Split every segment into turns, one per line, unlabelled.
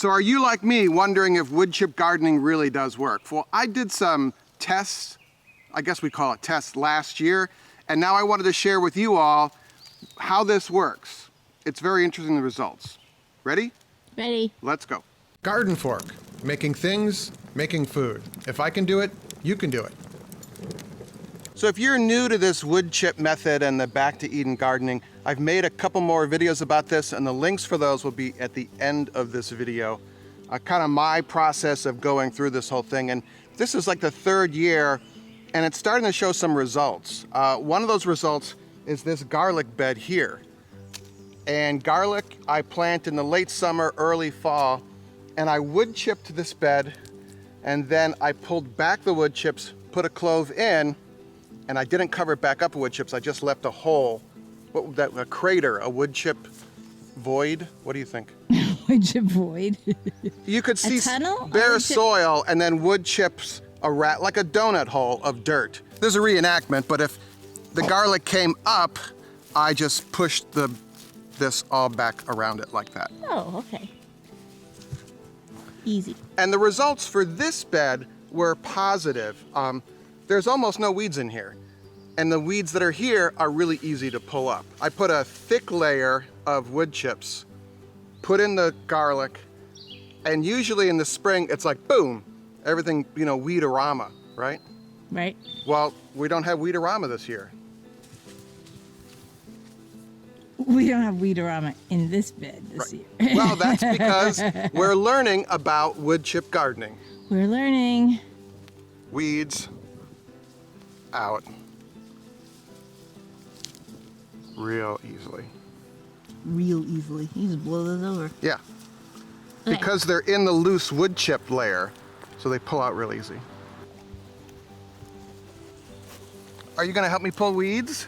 So are you like me wondering if wood chip gardening really does work? Well, I did some tests, I guess we call it tests, last year, and now I wanted to share with you all how this works. It's very interesting, the results. Ready?
Ready.
Let's go.
GardenFork, making things, making food. If I can do it, you can do it.
So if you're new to this wood chip method and the Back to Eden gardening, I've made a couple more videos about this, and the links for those will be at the end of this video. Kind of my process of going through this whole thing, and this is like the third year, and it's starting to show some results. One of those results is this garlic bed here. And garlic I plant in the late summer, early fall, and I wood chipped this bed, and then I pulled back the wood chips, put a clove in, and I didn't cover it back up with wood chips. I just left a hole, a crater, a wood chip void. What do you think?
Wood chip void.
You could see
tunnel?
bare soil and then wood chips, like a donut hole of dirt. There's a reenactment, but if the garlic came up, I just pushed this all back around it like that.
Oh, okay. Easy.
And the results for this bed were positive. There's almost no weeds in here. And the weeds that are here are really easy to pull up. I put a thick layer of wood chips, put in the garlic, and usually in the spring, it's like, boom, everything, weedorama, right?
Right.
Well, we don't have weedorama this year.
We don't have weedorama in this bed this year.
Well, that's because we're learning about wood chip gardening.
We're learning.
Weeds out real easily.
Real easily. You just blow those over.
Yeah.
Okay.
Because they're in the loose wood chip layer, so they pull out real easy. Are you gonna help me pull weeds?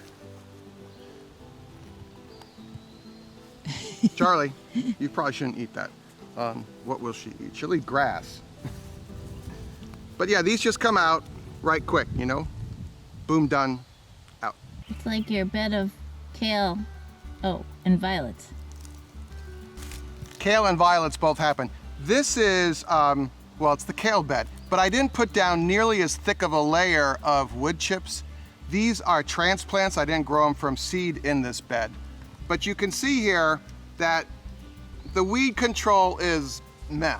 Charlie, you probably shouldn't eat that. What will she eat? She'll eat grass. But yeah, these just come out right quick, Boom, done, out.
It's like your bed of kale, and violets.
Kale and violets both happen. This is, it's the kale bed, but I didn't put down nearly as thick of a layer of wood chips. These are transplants. I didn't grow them from seed in this bed. But you can see here that the weed control is meh,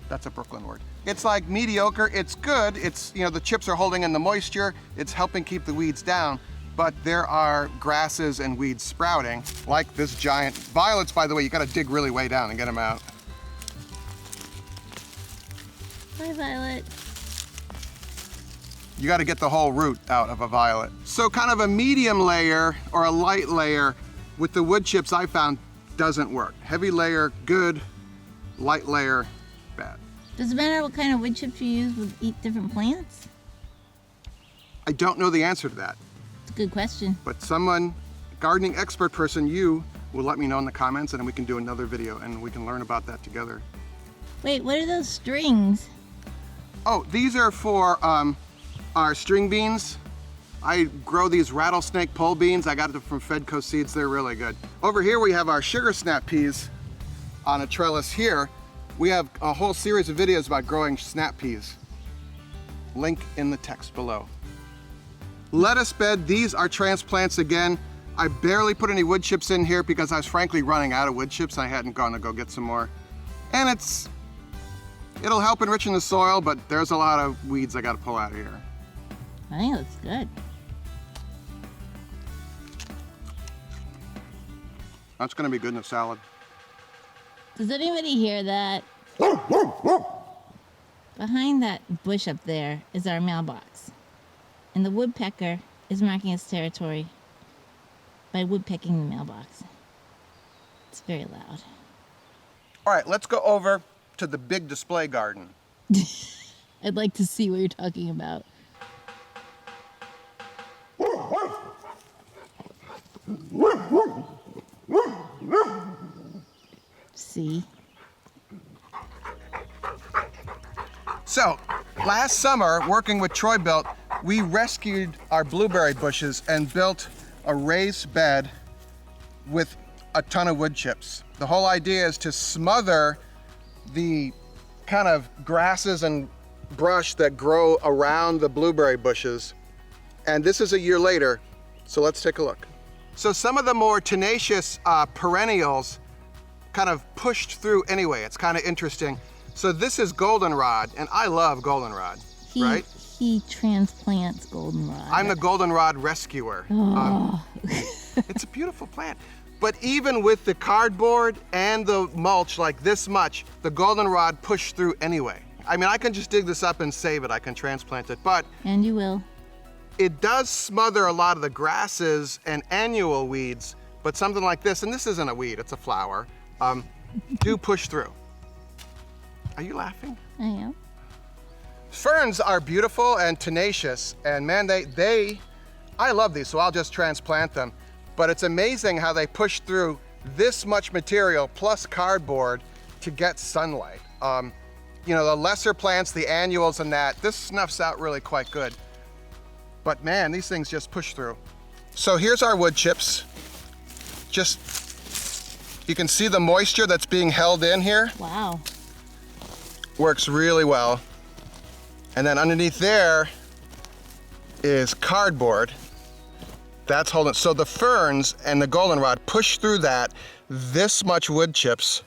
That's a Brooklyn word. It's like mediocre, it's good, it's, the chips are holding in the moisture, it's helping keep the weeds down, but there are grasses and weeds sprouting, like this giant. Violets, by the way, you gotta dig really way down and get them out.
Hi, Violet.
You gotta get the whole root out of a violet. So kind of a medium layer or a light layer with the wood chips I found doesn't work. Heavy layer, good. Light layer, bad.
Does it matter what kind of wood chips you use with each different plants?
I don't know the answer to that.
It's a good question.
But someone, gardening expert person, you will let me know in the comments, and then we can do another video and we can learn about that together.
Wait, what are those strings?
Oh, these are for our string beans. I grow these rattlesnake pole beans. I got them from Fedco Seeds. They're really good. Over here we have our sugar snap peas on a trellis here. We have a whole series of videos about growing snap peas. Link in the text below. Lettuce bed, these are transplants again. I barely put any wood chips in here because I was frankly running out of wood chips. I hadn't gone to go get some more. And it'll help enrichen the soil, but there's a lot of weeds I gotta pull out of here.
I think that's good.
That's gonna be good in a salad.
Does anybody hear that? Behind that bush up there is our mailbox. And the woodpecker is marking its territory by woodpecking the mailbox. It's very loud.
All right, let's go over to the big display garden.
I'd like to see what you're talking about. See?
So, last summer, working with Troy Built, we rescued our blueberry bushes and built a raised bed with a ton of wood chips. The whole idea is to smother the kind of grasses and brush that grow around the blueberry bushes. And this is a year later, so let's take a look. So some of the more tenacious perennials kind of pushed through anyway. It's kind of interesting. So this is goldenrod, and I love goldenrod, right?
He transplants goldenrod.
I'm the goldenrod rescuer.
Oh.
It's a beautiful plant. But even with the cardboard and the mulch like this much, the goldenrod pushed through anyway. I mean, I can just dig this up and save it. I can transplant it, but
And you will.
it does smother a lot of the grasses and annual weeds, but something like this, and this isn't a weed, it's a flower, do push through. Are you laughing?
I am.
Ferns are beautiful and tenacious, and man, I love these, so I'll just transplant them. But it's amazing how they push through this much material plus cardboard to get sunlight. You know, the lesser plants, the annuals and that, this snuffs out really quite good. But man, these things just push through. So here's our wood chips. Just, you can see the moisture that's being held in here.
Wow.
Works really well. And then underneath there is cardboard. That's holding, so the ferns and the goldenrod push through that, this much wood chips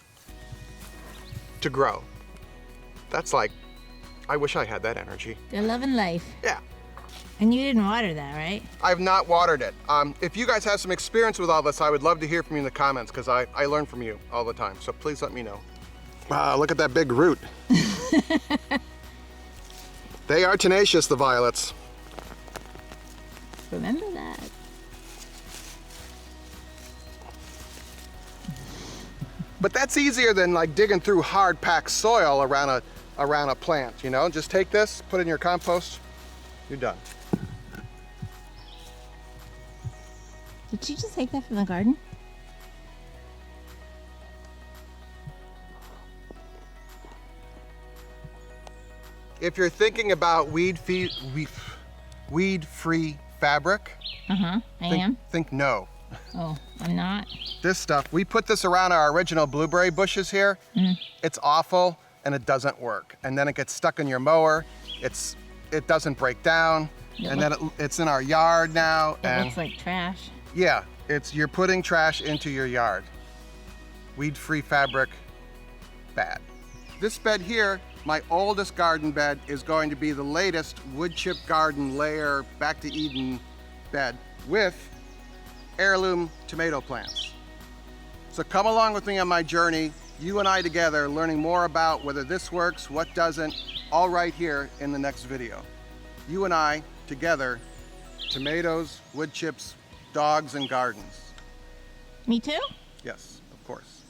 to grow. That's like, I wish I had that energy.
They're loving life.
Yeah.
And you didn't water that, right?
I've not watered it. If you guys have some experience with all this, I would love to hear from you in the comments because I learn from you all the time. So please let me know. Wow, look at that big root. They are tenacious, the violets.
Remember that.
But that's easier than like digging through hard packed soil around a plant, you know? Just take this, put it in your compost, you're done.
Did you just take that from the garden?
If you're thinking about weed-free fabric,
I am.
think no.
Oh, I'm not.
This stuff, we put this around our original blueberry bushes here. It's awful and it doesn't work. And then it gets stuck in your mower. It doesn't break down. And then it's in our yard now.
It looks like trash.
Yeah, you're putting trash into your yard. Weed-free fabric, bad. This bed here, my oldest garden bed, is going to be the latest wood chip garden layer back to Eden bed with heirloom tomato plants. So come along with me on my journey, you and I together, learning more about whether this works, what doesn't, all right here in the next video. You and I together, tomatoes, wood chips, dogs, and gardens.
Me too?
Yes, of course.